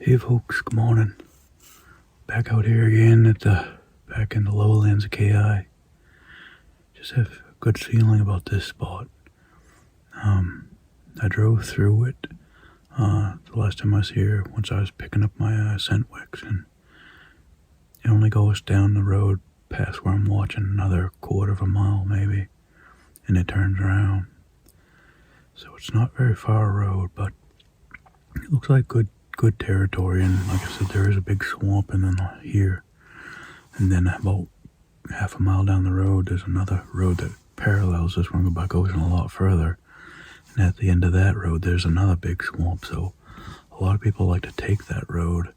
Hey folks, good morning. Back out here again back in the lowlands of KI. Just have a good feeling about this spot. I drove through it the last time I was here once I was picking up my scent wicks, and it only goes down the road past where I'm watching another quarter of a mile maybe, and it turns around. So it's not very far a road, but it looks like good territory, and like I said, there is a big swamp and then here, and then about half a mile down the road there's another road that parallels this one but goes in a lot further, and at the end of that road there's another big swamp. So a lot of people like to take that road,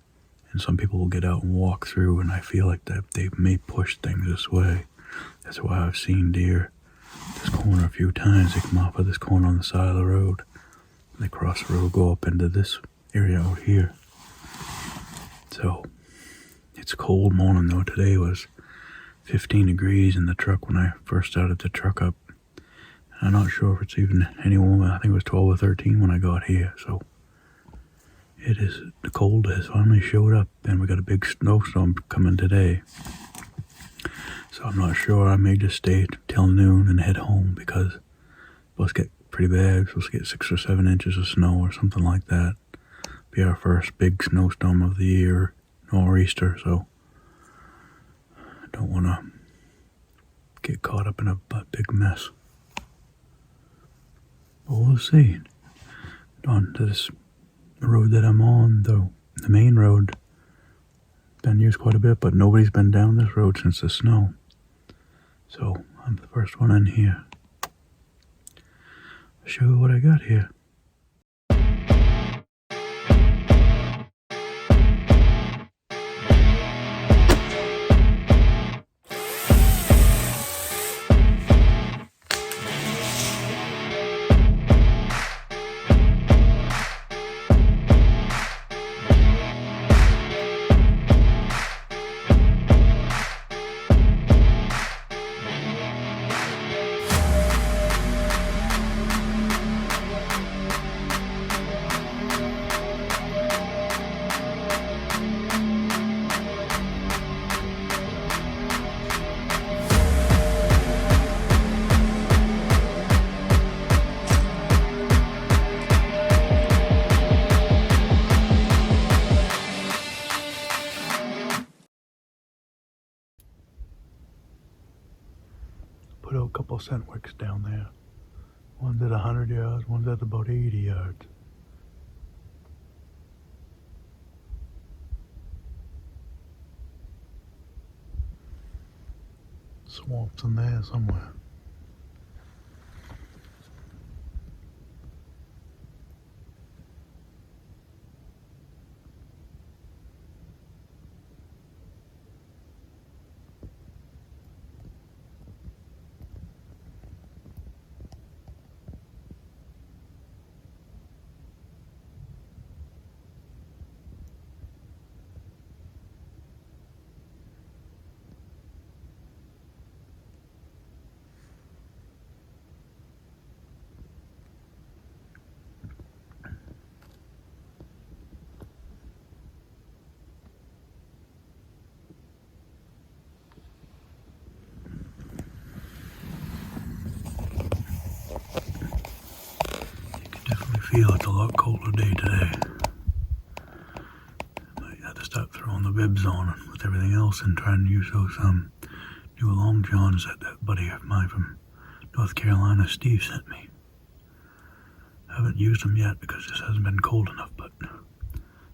and some people will get out and walk through, and I feel like that they may push things this way. That's why I've seen deer this corner a few times. They come off of this corner on the side of the road, they cross the road, go up into this area out here. So it's a cold morning though. Today was 15 degrees in the truck when I first started the truck up. I'm not sure if it's even any warmer. I think it was 12 or 13 when I got here. So it is, the cold has finally showed up, and we got a big snowstorm coming today. So I'm not sure. I may just stay till noon and head home because it's supposed to get pretty bad. We're supposed to get 6 or 7 inches of snow or something like that. Be our first big snowstorm of the year, nor'easter, so I don't want to get caught up in a big mess. But we'll see. On to this road that I'm on, though, the main road, been used quite a bit, but nobody's been down this road since the snow. So I'm the first one in here. I'll show you what I got here. Put out a couple scent wicks down there. One's at 100 yards, one's at about 80 yards. Swamps in there somewhere. Feel it's a lot colder day today. Might have to start throwing the bibs on with everything else and trying to use those new long johns that buddy of mine from North Carolina, Steve, sent me. I haven't used them yet because this hasn't been cold enough, but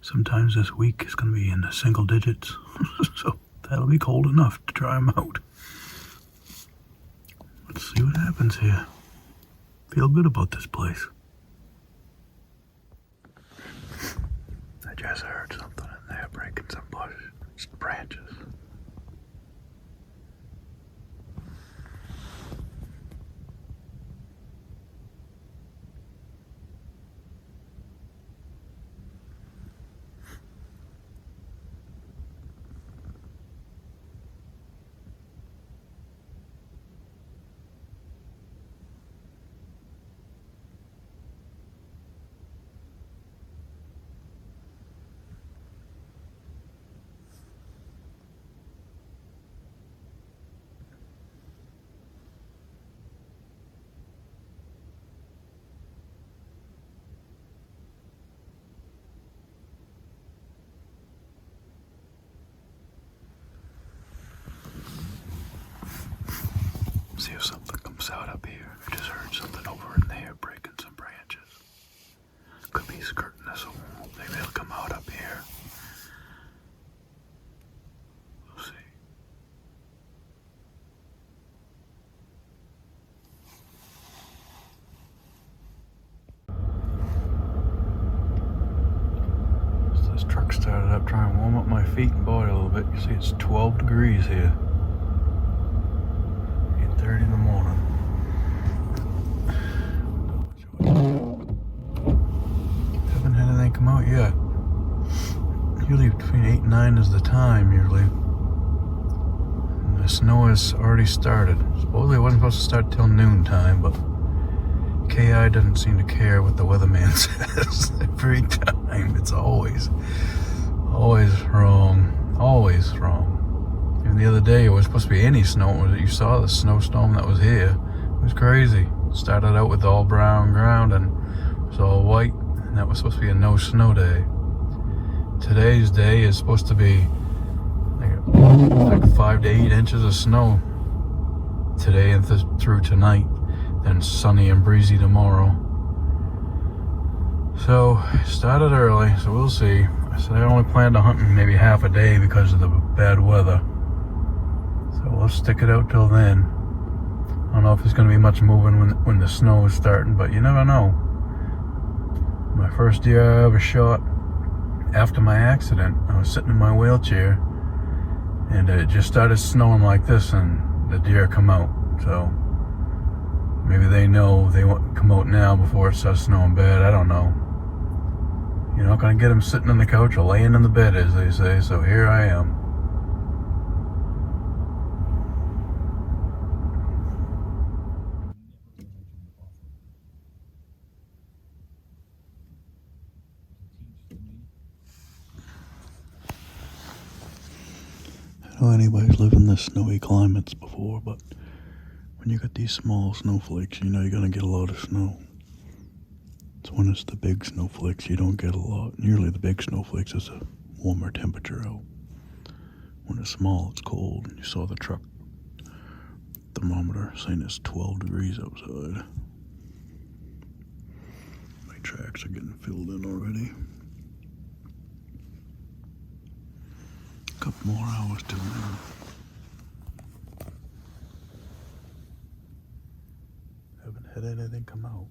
sometimes this week it's going to be in the single digits, so that'll be cold enough to try them out. Let's see what happens here. Feel good about this place. I just heard something in there breaking some branches. see if something comes out up here. I just heard something over in there breaking some branches. Could be skirting this hole. Maybe they'll come out up here. We'll see. So this truck started up trying to warm up my feet and body a little bit. You see it's 12 degrees here. 8:30 in the morning. Haven't had anything come out yet. Usually between 8 and 9 is the time usually. And the snow has already started. Supposedly it wasn't supposed to start till noontime, but KI doesn't seem to care what the weatherman says. Every time. It's always wrong. Always wrong. Even the other day, it was supposed to be any snow. You saw the snowstorm that was here. It was crazy. It started out with all brown ground and it was all white, and that was supposed to be a no snow day. Today's day is supposed to be like 5 to 8 inches of snow today and through tonight. Then sunny and breezy tomorrow. So it started early, so we'll see. I said I only planned on hunting maybe half a day because of the bad weather. So we'll stick it out till then. I don't know if there's going to be much moving when the snow is starting, but you never know. My first deer I ever shot after my accident, I was sitting in my wheelchair and it just started snowing like this and the deer come out. So maybe they know they want to come out now before it starts snowing bad. I don't know. You're not going to get them sitting on the couch or laying in the bed, as they say, so here I am. I don't know anybody's lived in the snowy climates before, but when you got these small snowflakes, you know you're going to get a lot of snow. It's when it's the big snowflakes you don't get a lot. Usually the big snowflakes is a warmer temperature out. When it's small, it's cold. And you saw the truck thermometer saying it's 12 degrees outside. My tracks are getting filled in already. A couple more hours till now. Haven't had anything come out.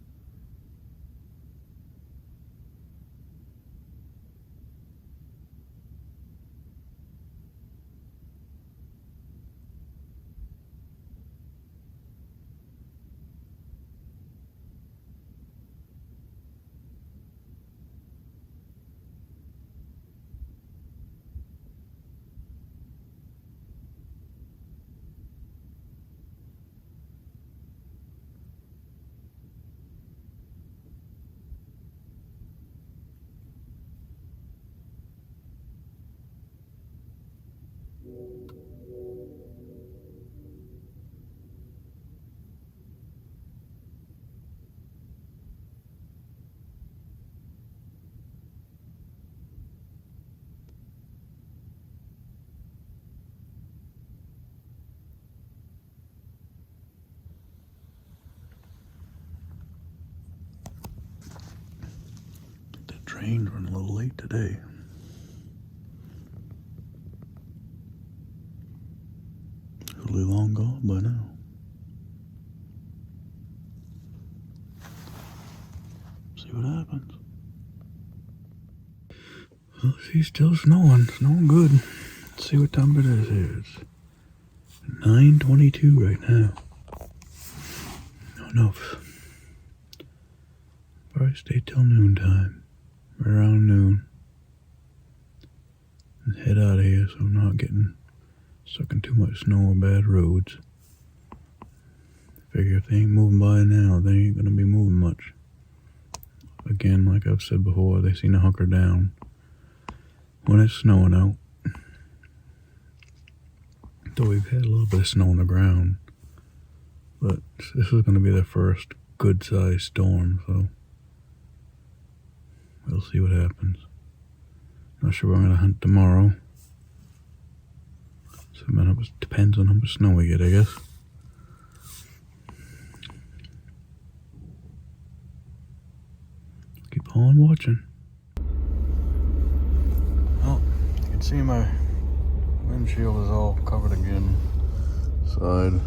Train's running a little late today. Really long gone by now. See what happens. Well, she's still snowing good. Let's see what time it is here. It's 9:22 right now. I don't know if probably stay till noontime. Right around noon. And head out of here so I'm not getting stuck in too much snow or bad roads. Figure if they ain't moving by now, they ain't gonna be moving much. Again, like I've said before, they seem to hunker down when it's snowing out. Though we've had a little bit of snow on the ground. But this is gonna be the first good sized storm, so we'll see what happens. Not sure we're going to hunt tomorrow. So it depends on how much snow we get, I guess. all I'm watching. Oh, you can see my windshield is all covered again. Side.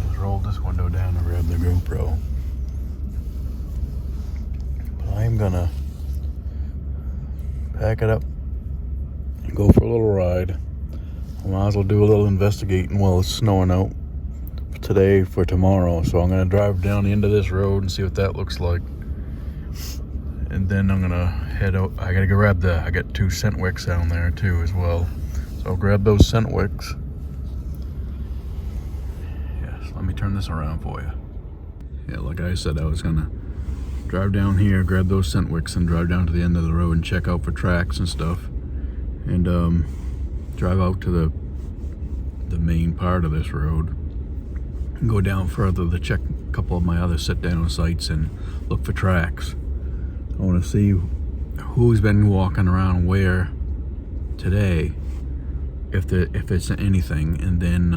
Just rolled this window down and grab the GoPro. But I'm gonna pack it up and go for a little ride. I might as well do a little investigating while it's snowing out today for tomorrow. So I'm gonna drive down the end of this road and see what that looks like. And then I'm gonna head out. I gotta grab I got 2 scent wicks down there too as well. So I'll grab those scent wicks. Yes, let me turn this around for you. Yeah, like I said, I was gonna drive down here, grab those scent wicks, and drive down to the end of the road and check out for tracks and stuff. And drive out to the main part of this road and go down further to check a couple of my other sit-down sites and look for tracks. I want to see who's been walking around where today, if it's anything, and then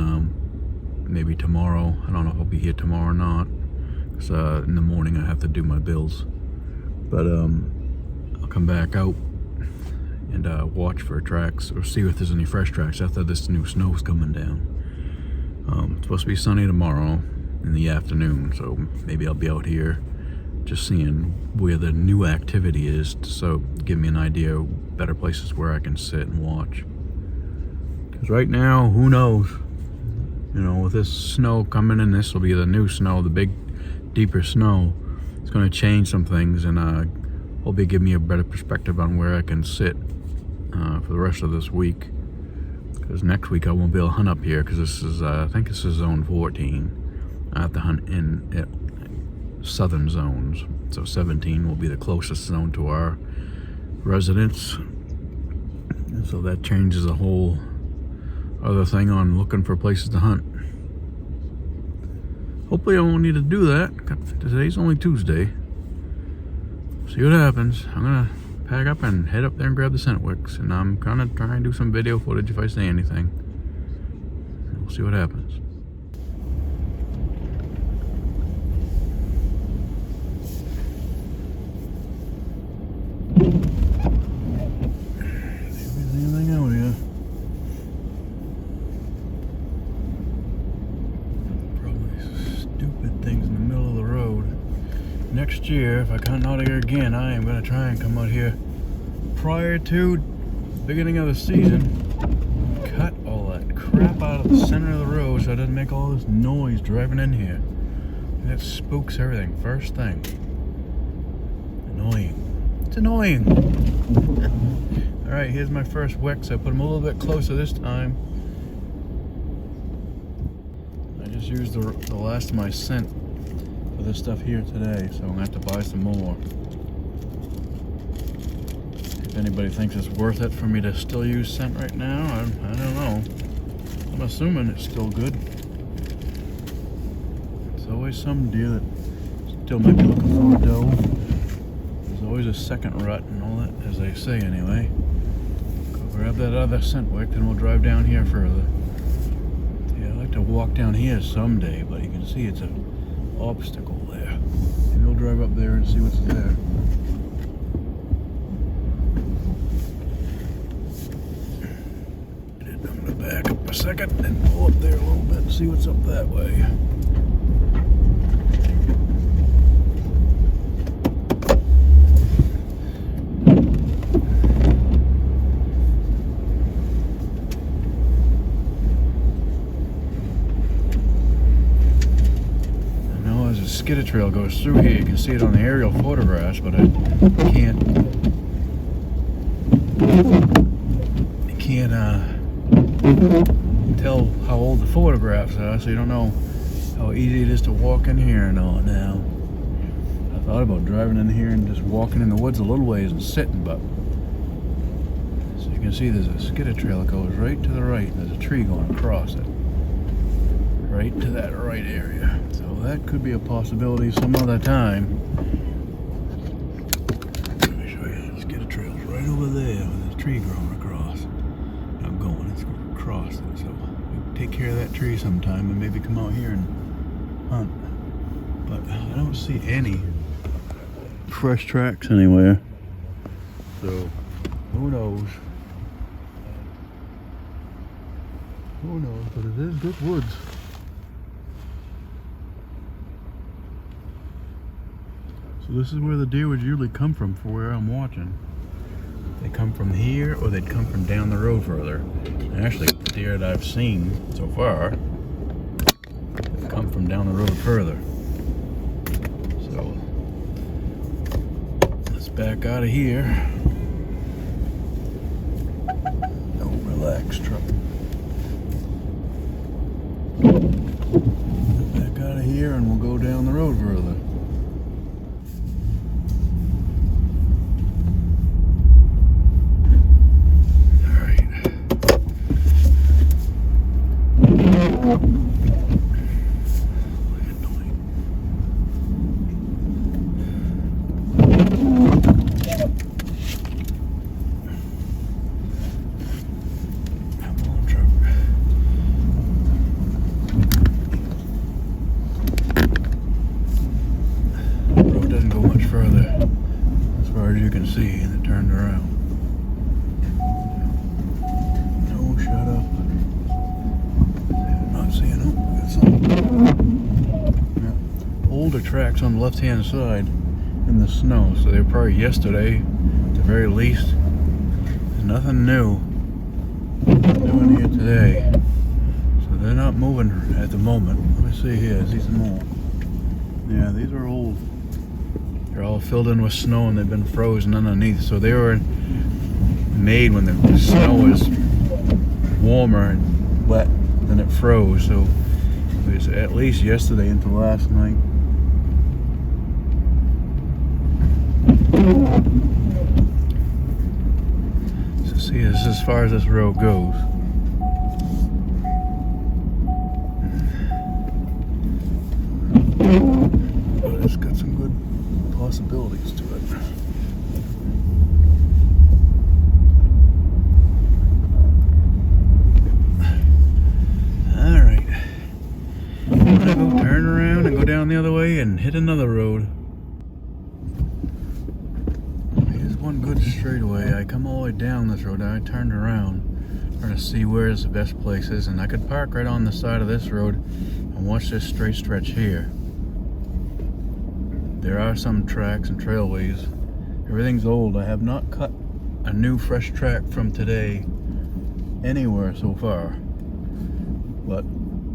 maybe tomorrow. I don't know if I'll be here tomorrow or not, because in the morning I have to do my bills. But I'll come back out and watch for tracks or see if there's any fresh tracks after this new snow's coming down. It's supposed to be sunny tomorrow in the afternoon, so maybe I'll be out here just seeing where the new activity is, so give me an idea of better places where I can sit and watch. Because right now, who knows? You know, with this snow coming in, this will be the new snow, the big, deeper snow. It's going to change some things, and hopefully give me a better perspective on where I can sit for the rest of this week. Because next week I won't be able to hunt up here, because this is, I think this is zone 14. I have to hunt in southern zones. So 17 will be the closest zone to our residence. And so that changes a whole other thing on looking for places to hunt. Hopefully I won't need to do that. Today's only Tuesday. See what happens. I'm gonna pack up and head up there and grab the scent wicks, and I'm gonna try and do some video footage if I see anything. We'll see what happens. See if there's anything out here. Probably stupid things in the middle of the road. Next year, if I come out here again, I am going to try and come out here prior to the beginning of the season. Cut all that crap out of the center of the road so it doesn't make all this noise driving in here. That spooks everything. First thing. Annoying. It's annoying. Alright, here's my first wick, so I put them a little bit closer this time. I just used the last of my scent for this stuff here today, so I'm gonna have to buy some more. If anybody thinks it's worth it for me to still use scent right now, I don't know. I'm assuming it's still good. There's always some deer that still might be looking for a doe. There's always a second rut and all that, as they say anyway. Go grab that other scent wick, then we'll drive down here further. Yeah, I'd like to walk down here someday, but you can see it's an obstacle there. Maybe we'll drive up there and see what's there. I'm gonna back up a second and pull up there a little bit and see what's up that way. Skidder trail goes through here. You can see it on the aerial photographs, but I can't tell how old the photographs are, so you don't know how easy it is to walk in here and all now. I thought about driving in here and just walking in the woods a little ways and sitting, but so you can see there's a skidder trail that goes right to the right, and there's a tree going across it. Right to that right area. So that could be a possibility some other time. Let me show you. Let's get a trail right over there with this tree growing across. I'm going, it's across it. So we'll take care of that tree sometime and maybe come out here and hunt. But I don't see any fresh tracks anywhere. So, who knows? Who knows, but it is good woods. So this is where the deer would usually come from for where I'm watching. They come from here, or they'd come from down the road further. And actually, the deer that I've seen so far have come from down the road further. So, let's back out of here. Oh, relax, truck. Back out of here and we'll go down the road further. Tracks on the left hand side in the snow, so they were probably yesterday at the very least. There's nothing new in here today, so they're not moving at the moment. Let me see here, I see some more. Yeah, these are old. They're all filled in with snow and they've been frozen underneath, so they were made when the snow was warmer and wet than it froze, so it was at least yesterday into last night. So see, this is as far as this road goes. But it's got some good possibilities to it. Alright. I'm gonna go turn around and go down the other way and hit another road. One good straightaway. I come all the way down this road and I turned around trying to see where's the best places, and I could park right on the side of this road and watch this straight stretch here. There are some tracks and trailways. Everything's old. I have not cut a new fresh track from today anywhere so far, but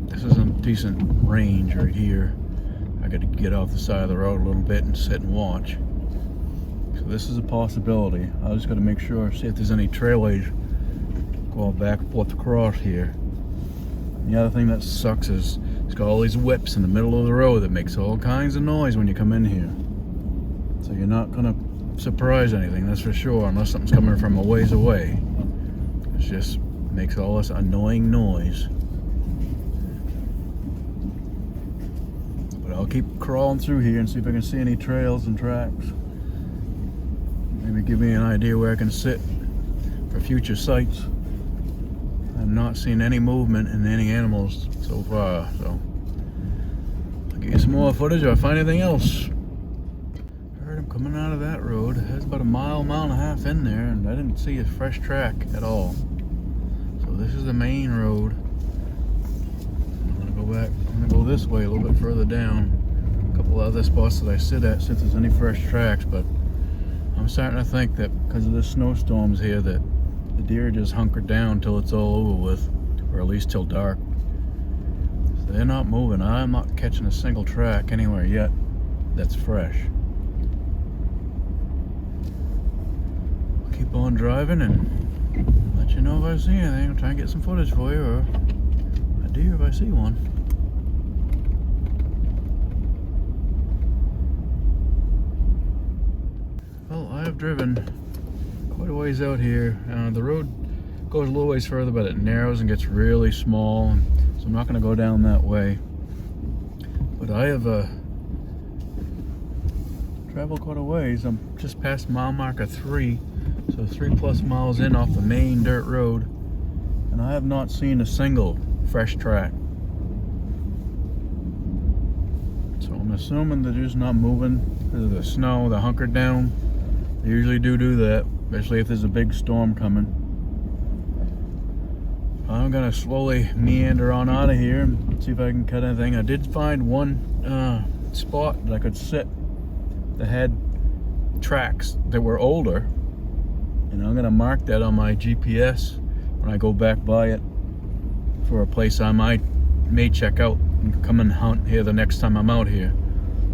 this is a decent range right here. I got to get off the side of the road a little bit and sit and watch. So this is a possibility. I just got to make sure, see if there's any trailways going back and forth across here. And the other thing that sucks is it's got all these whips in the middle of the road that makes all kinds of noise when you come in here. So you're not gonna surprise anything, that's for sure, unless something's coming from a ways away. It just makes all this annoying noise. But I'll keep crawling through here and see if I can see any trails and tracks. Maybe give me an idea where I can sit for future sights. I've not seen any movement in any animals so far, so I'll get you some more footage if I find anything else. I heard him coming out of that road. There's about a mile and a half in there, and I didn't see a fresh track at all. So this is the main road. I'm gonna go back. I'm gonna go this way a little bit further down. A couple other spots that I sit at, see if there's any fresh tracks, but I'm starting to think that because of the snowstorms here that the deer just hunkered down till it's all over with, or at least till dark. So they're not moving. I'm not catching a single track anywhere yet that's fresh. I'll keep on driving and let you know if I see anything. I'll try and get some footage for you, or a deer if I see one. Well, I have driven quite a ways out here. The road goes a little ways further, but it narrows and gets really small, so I'm not going to go down that way. But I have traveled quite a ways. I'm just past mile marker 3, so 3+ miles in off the main dirt road, and I have not seen a single fresh track. So I'm assuming they're just not moving. because of the snow, the hunkered down. They usually do that, especially if there's a big storm coming. I'm gonna slowly meander on out of here and see if I can cut anything. I did find one spot that I could sit that had tracks that were older, and I'm gonna mark that on my GPS when I go back by it for a place I may check out and come and hunt here the next time I'm out here,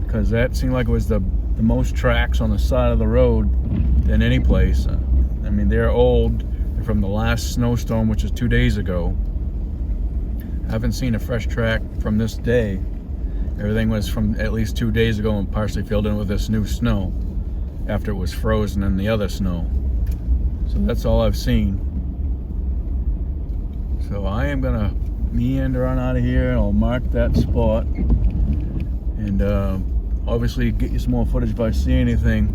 because that seemed like it was the most tracks on the side of the road than any place. I mean, they're old. They're from the last snowstorm, which is 2 days ago. I haven't seen a fresh track from this day. Everything was from at least 2 days ago and partially filled in with this new snow after it was frozen in the other snow. So that's all I've seen. So I am gonna meander on out of here, and I'll mark that spot, and obviously get you some more footage if I see anything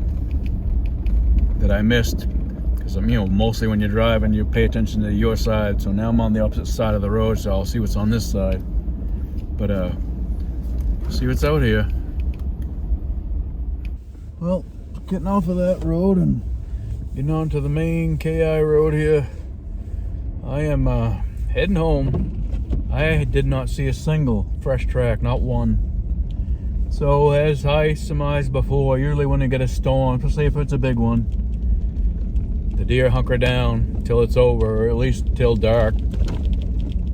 that I missed, because I'm, mostly when you're driving you pay attention to your side. So now I'm on the opposite side of the road, so I'll see what's on this side, but see what's out here. Well, getting off of that road and getting onto the main KI road here, I am heading home. I did not see a single fresh track, not one. So as I surmised before, usually when you get a storm, especially if it's a big one, the deer hunker down till it's over, or at least till dark,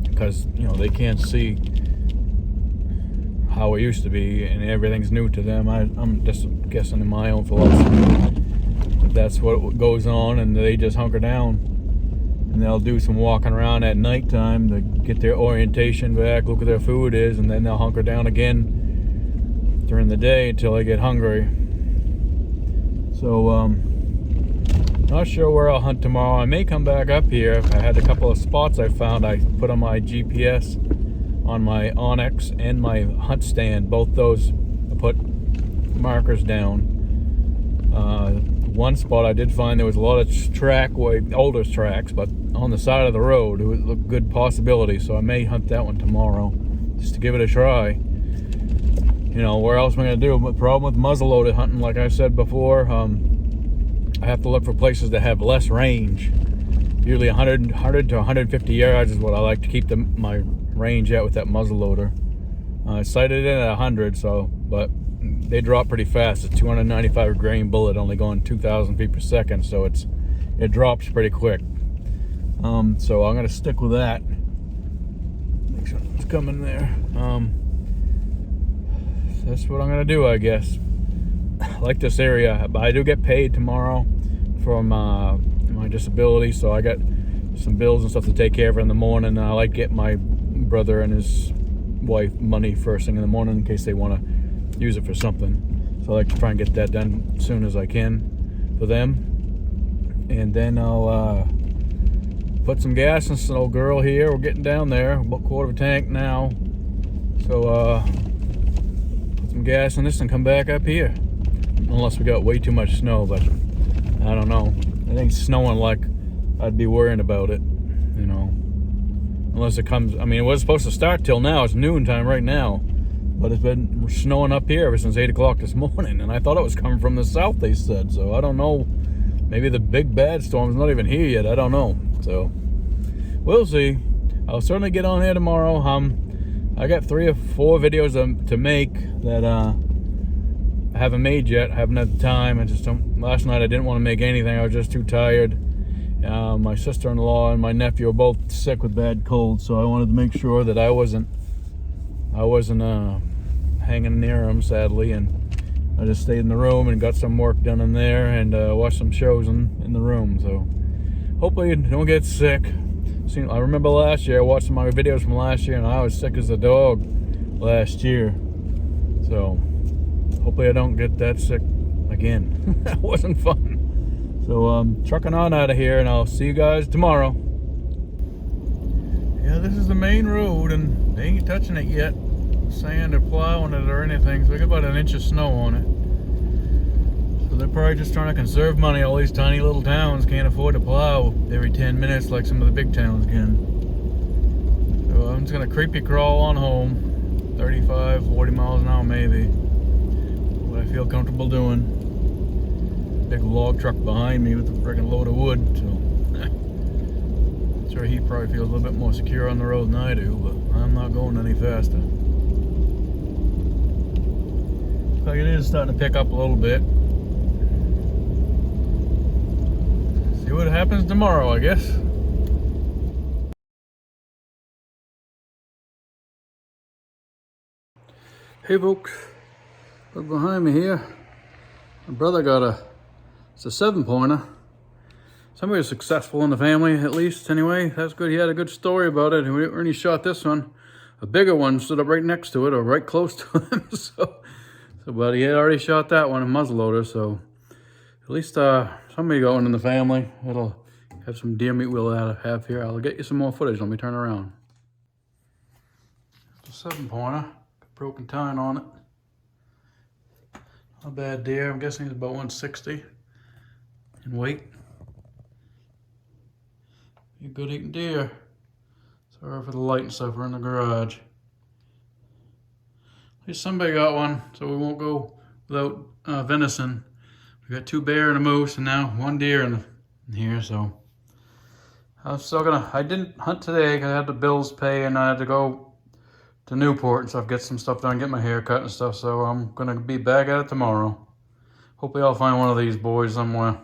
because they can't see how it used to be, and everything's new to them. I'm just guessing in my own philosophy that's what goes on, and they just hunker down, and they'll do some walking around at nighttime to get their orientation back, look where their food is, and then they'll hunker down again during the day until they get hungry. So not sure where I'll hunt tomorrow. I may come back up here. I had a couple of spots I found. I put on my GPS on my Onyx and my hunt stand. Both those I put markers down. One spot I did find there was a lot of older tracks, but on the side of the road. It would look a good possibility, so I may hunt that one tomorrow just to give it a try. Where else am I going to do? The problem with muzzleloader hunting, like I said before, I have to look for places that have less range. Usually 100 to 150 yards is what I like to keep my range at with that muzzleloader. I sighted it at 100, but they drop pretty fast. It's 295 grain bullet, only going 2,000 feet per second, so it drops pretty quick. So I'm gonna stick with that. Make sure it's coming there. That's what I'm gonna do, I guess. I like this area, but I do get paid tomorrow from my disability, so I got some bills and stuff to take care of in the morning. I like get my brother and his wife money first thing in the morning in case they want to use it for something. So I like to try and get that done as soon as I can for them. And then I'll put some gas in this old girl here. We're getting down there, about a quarter of a tank now. So put some gas in this and come back up here. Unless we got way too much snow, but I don't know. It ain't snowing like I'd be worrying about it, Unless it comes, it was supposed to start till now. It's noontime right now. But it's been snowing up here ever since 8 o'clock this morning. And I thought it was coming from the south, they said. So I don't know. Maybe the big bad storm's not even here yet. I don't know. So we'll see. I'll certainly get on here tomorrow. I got 3 or 4 videos to make that I haven't made yet. I haven't had the time. Last night I didn't want to make anything. I was just too tired. My sister-in-law and my nephew are both sick with bad colds, so I wanted to make sure that I wasn't hanging near them, sadly, and I just stayed in the room and got some work done in there and watched some shows in the room. So hopefully you don't get sick. I remember last year I watched some of my videos from last year, and I was sick as a dog last year. So hopefully I don't get that sick again. That wasn't fun. So I'm trucking on out of here, and I'll see you guys tomorrow. Yeah, this is the main road, and they ain't touching it yet. Sand or plowing it or anything. So we got about an inch of snow on it. So they're probably just trying to conserve money. All these tiny little towns can't afford to plow every 10 minutes like some of the big towns can. So I'm just gonna creepy crawl on home. 35, 40 miles an hour maybe. what I feel comfortable doing. Big log truck behind me with a friggin' load of wood, so I'm sure he probably feels a little bit more secure on the road than I do, but I'm not going any faster. Like it is starting to pick up a little bit. See what happens tomorrow, I guess. Hey folks, look behind me here. My brother got it's a 7-pointer. Somebody was successful in the family, at least, anyway. That's good. He had a good story about it. When he shot this one, a bigger one stood up right next to it, or right close to him. But he had already shot that one, a muzzleloader, so at least somebody got one in the family. It'll have some deer meat we'll have here. I'll get you some more footage. Let me turn around. It's a 7-pointer. Broken tine on it. Not a bad deer. I'm guessing he's about 160 in weight. Be a good eating deer. Sorry for the light and stuff. We're in the garage. At least somebody got one, so we won't go without venison. We got 2 bear and a moose, and now 1 deer in here. So I'm still gonna. I didn't hunt today because I had the bills to pay, and I had to go to Newport and stuff, get some stuff done, get my hair cut and stuff. So I'm gonna be back at it tomorrow. Hopefully I'll find one of these boys somewhere.